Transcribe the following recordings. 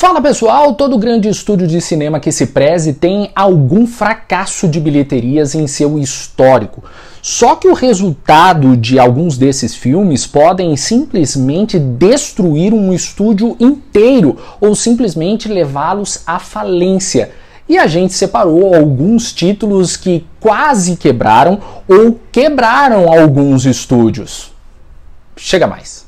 Fala pessoal, todo grande estúdio de cinema que se preze tem algum fracasso de bilheterias em seu histórico. Só que o resultado de alguns desses filmes podem simplesmente destruir um estúdio inteiro ou simplesmente levá-los à falência. E a gente separou alguns títulos que quase quebraram ou quebraram alguns estúdios. Chega mais.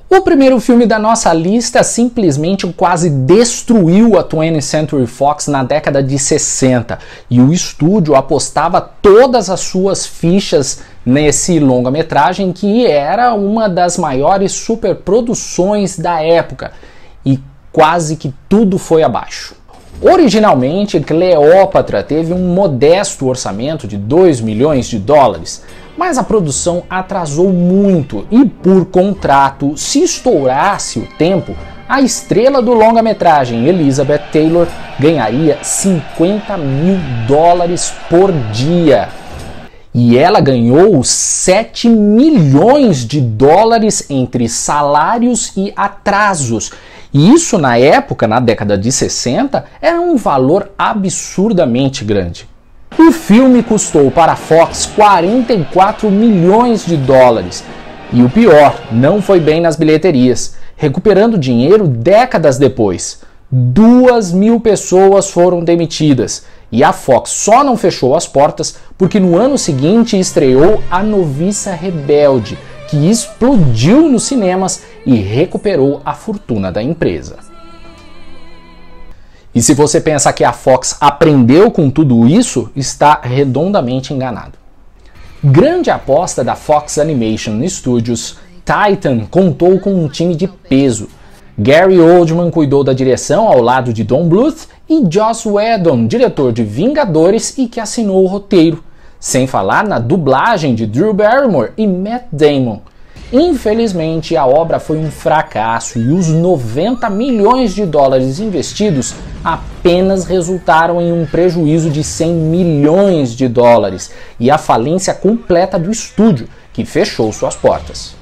O primeiro filme da nossa lista simplesmente quase destruiu a 20th Century Fox na década de 60 e o estúdio apostava todas as suas fichas nesse longa-metragem que era uma das maiores superproduções da época e quase que tudo foi abaixo. Originalmente, Cleópatra teve um modesto orçamento de 2 milhões de dólares, mas a produção atrasou muito e, por contrato, se estourasse o tempo, a estrela do longa-metragem, Elizabeth Taylor, ganharia 50 mil dólares por dia. E ela ganhou 7 milhões de dólares entre salários e atrasos. E isso, na época, na década de 60, era um valor absurdamente grande. O filme custou para a Fox 44 milhões de dólares. E o pior, não foi bem nas bilheterias, recuperando dinheiro décadas depois. 2.000 pessoas foram demitidas. E a Fox só não fechou as portas porque no ano seguinte estreou A Noviça Rebelde, que explodiu nos cinemas e recuperou a fortuna da empresa. E se você pensa que a Fox aprendeu com tudo isso, está redondamente enganado. Grande aposta da Fox Animation Studios, Titan contou com um time de peso. Gary Oldman cuidou da direção ao lado de Don Bluth e Joss Whedon, diretor de Vingadores e que assinou o roteiro. Sem falar na dublagem de Drew Barrymore e Matt Damon. Infelizmente, a obra foi um fracasso e os 90 milhões de dólares investidos apenas resultaram em um prejuízo de 100 milhões de dólares e a falência completa do estúdio, que fechou suas portas.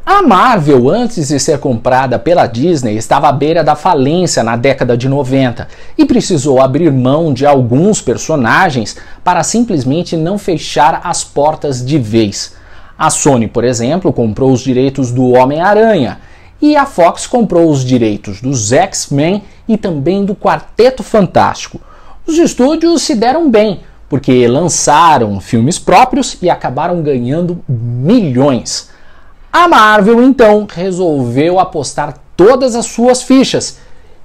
A Marvel, antes de ser comprada pela Disney, estava à beira da falência na década de 90 e precisou abrir mão de alguns personagens para simplesmente não fechar as portas de vez. A Sony, por exemplo, comprou os direitos do Homem-Aranha e a Fox comprou os direitos dos X-Men e também do Quarteto Fantástico. Os estúdios se deram bem, porque lançaram filmes próprios e acabaram ganhando milhões. A Marvel, então, resolveu apostar todas as suas fichas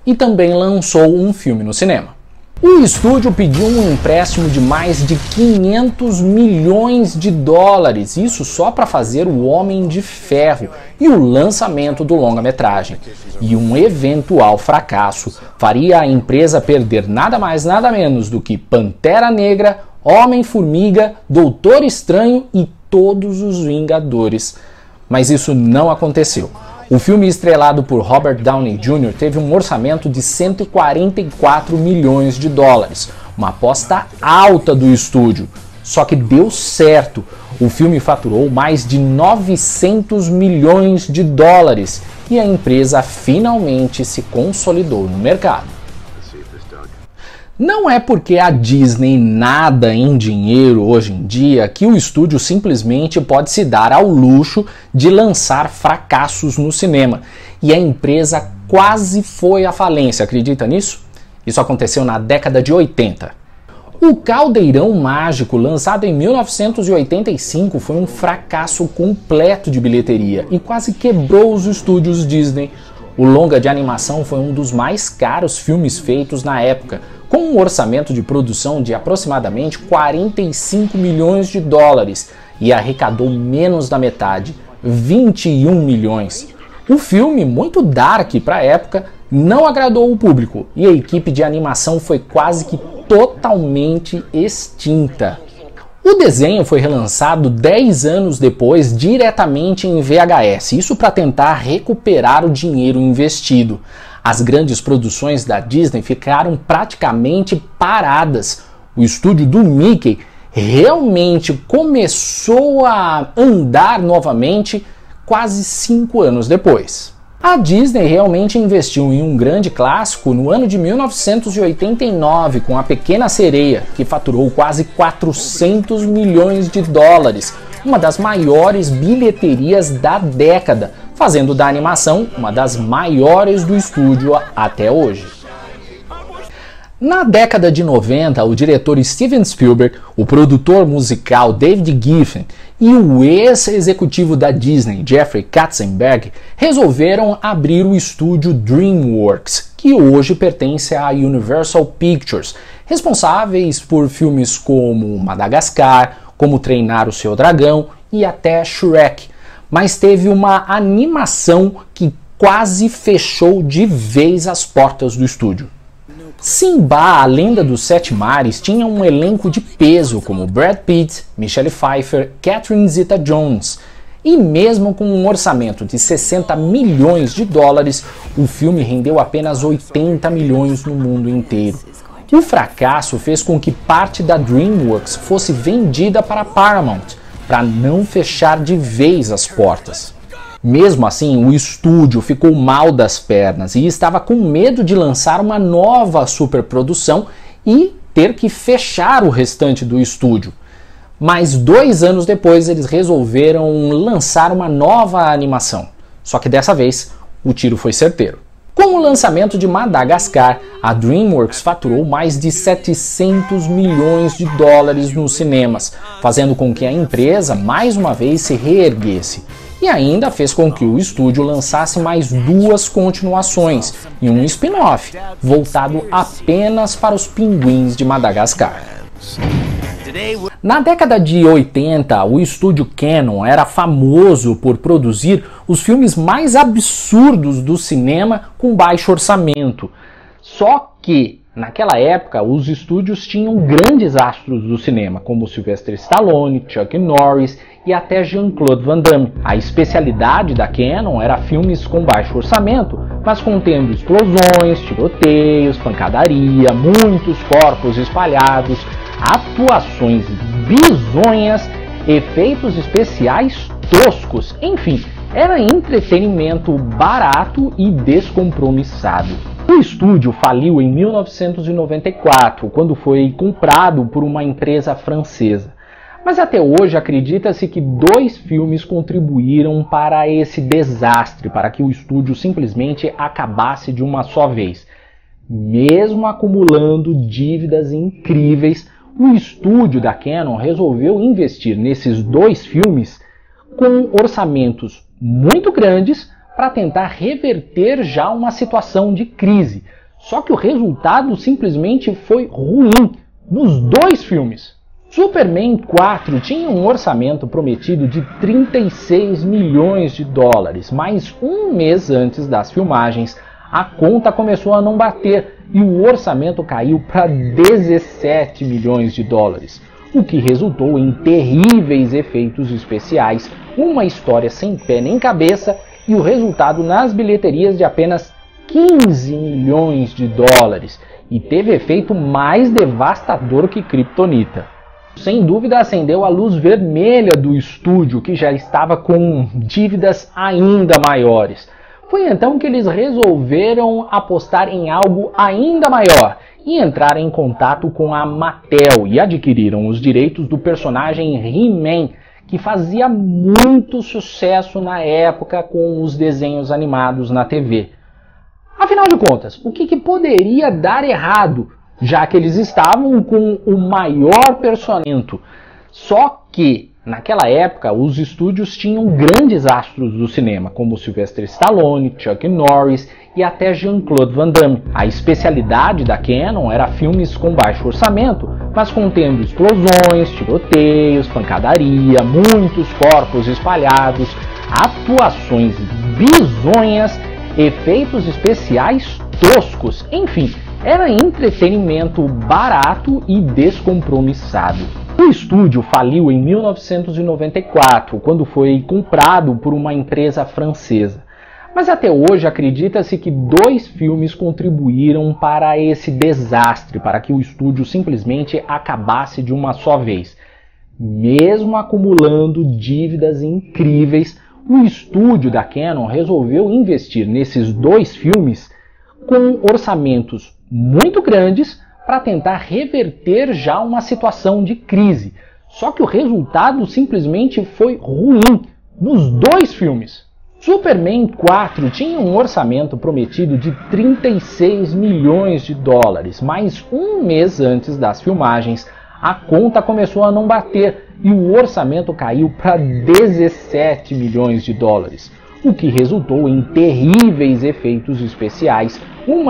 e também lançou um filme no cinema. O estúdio pediu um empréstimo de mais de 500 milhões de dólares, isso só para fazer o Homem de Ferro e o lançamento do longa-metragem. E um eventual fracasso faria a empresa perder nada mais nada menos do que Pantera Negra, Homem-Formiga, Doutor Estranho e todos os Vingadores. Mas isso não aconteceu. O filme estrelado por Robert Downey Jr. teve um orçamento de 144 milhões de dólares, uma aposta alta do estúdio. Só que deu certo. O filme faturou mais de 900 milhões de dólares e a empresa finalmente se consolidou no mercado. Não é porque a Disney nada em dinheiro hoje em dia que o estúdio simplesmente pode se dar ao luxo de lançar fracassos no cinema. E a empresa quase foi à falência, acredita nisso? Isso aconteceu na década de 80. O Caldeirão Mágico, lançado em 1985, foi um fracasso completo de bilheteria e quase quebrou os estúdios Disney. O longa de animação foi um dos mais caros filmes feitos na época, com um orçamento de produção de aproximadamente 45 milhões de dólares e arrecadou menos da metade, 21 milhões. O filme, muito dark para a época, não agradou o público e a equipe de animação foi quase que totalmente extinta. O desenho foi relançado 10 anos depois diretamente em VHS, isso para tentar recuperar o dinheiro investido. As grandes produções da Disney ficaram praticamente paradas. O estúdio do Mickey realmente começou a andar novamente quase 5 anos depois. A Disney realmente investiu em um grande clássico no ano de 1989 com A Pequena Sereia, que faturou quase 400 milhões de dólares, uma das maiores bilheterias da década, fazendo da animação uma das maiores do estúdio até hoje. Na década de 90, o diretor Steven Spielberg, o produtor musical David Geffen e o ex-executivo da Disney, Jeffrey Katzenberg, resolveram abrir o estúdio DreamWorks, que hoje pertence à Universal Pictures, responsáveis por filmes como Madagascar, Como Treinar o Seu Dragão e até Shrek. Mas teve uma animação que quase fechou de vez as portas do estúdio. Simba, a Lenda dos Sete Mares, tinha um elenco de peso como Brad Pitt, Michelle Pfeiffer, Catherine Zeta-Jones. E mesmo com um orçamento de 60 milhões de dólares, o filme rendeu apenas 80 milhões no mundo inteiro. O fracasso fez com que parte da DreamWorks fosse vendida para a Paramount, para não fechar de vez as portas. Mesmo assim, o estúdio ficou mal das pernas e estava com medo de lançar uma nova superprodução e ter que fechar o restante do estúdio. Mas 2 anos depois eles resolveram lançar uma nova animação. Só que dessa vez o tiro foi certeiro. Com o lançamento de Madagascar, a DreamWorks faturou mais de 700 milhões de dólares nos cinemas, fazendo com que a empresa mais uma vez se reerguesse. E ainda fez com que o estúdio lançasse mais 2 continuações e um spin-off, voltado apenas para os pinguins de Madagascar. Na década de 80, o estúdio Cannon era famoso por produzir os filmes mais absurdos do cinema com baixo orçamento. Só que, naquela época, os estúdios tinham grandes astros do cinema, como Sylvester Stallone, Chuck Norris e até Jean-Claude Van Damme. A especialidade da Cannon era filmes com baixo orçamento, mas contendo explosões, tiroteios, pancadaria, muitos corpos espalhados, atuações bizonhas, efeitos especiais toscos, enfim, era entretenimento barato e descompromissado. O estúdio faliu em 1994, quando foi comprado por uma empresa francesa. Mas até hoje acredita-se que 2 filmes contribuíram para esse desastre, para que o estúdio simplesmente acabasse de uma só vez. Mesmo acumulando dívidas incríveis, o estúdio da Cannon resolveu investir nesses 2 filmes com orçamentos muito grandes para tentar reverter já uma situação de crise. Só que o resultado simplesmente foi ruim nos 2 filmes. Superman 4 tinha um orçamento prometido de 36 milhões de dólares, mas um mês antes das filmagens, a conta começou a não bater e o orçamento caiu para 17 milhões de dólares, o que resultou em terríveis efeitos especiais, uma história sem pé nem cabeça e o resultado nas bilheterias de apenas 15 milhões de dólares, e teve efeito mais devastador que Kryptonita. Sem dúvida acendeu a luz vermelha do estúdio, que já estava com dívidas ainda maiores. Foi então que eles resolveram apostar em algo ainda maior e entrar em contato com a Mattel e adquiriram os direitos do personagem He-Man, que fazia muito sucesso na época com os desenhos animados na TV. Afinal de contas, o que poderia dar errado, já que eles estavam com o maior personagem? Só que, naquela época, os estúdios tinham grandes astros do cinema, como Sylvester Stallone, Chuck Norris e até Jean-Claude Van Damme. A especialidade da Cannon era filmes com baixo orçamento, mas contendo explosões, tiroteios, pancadaria, muitos corpos espalhados, atuações bizonhas, efeitos especiais toscos, enfim, era entretenimento barato e descompromissado. O estúdio faliu em 1994, quando foi comprado por uma empresa francesa. Mas até hoje acredita-se que 2 filmes contribuíram para esse desastre, para que o estúdio simplesmente acabasse de uma só vez. Mesmo acumulando dívidas incríveis, o estúdio da Canon resolveu investir nesses 2 filmes com orçamentos muito grandes para tentar reverter já uma situação de crise. Só que o resultado simplesmente foi ruim nos 2 filmes. Superman 4 tinha um orçamento prometido de 36 milhões de dólares, mas um mês antes das filmagens, a conta começou a não bater e o orçamento caiu para 17 milhões de dólares, o que resultou em terríveis efeitos especiais, uma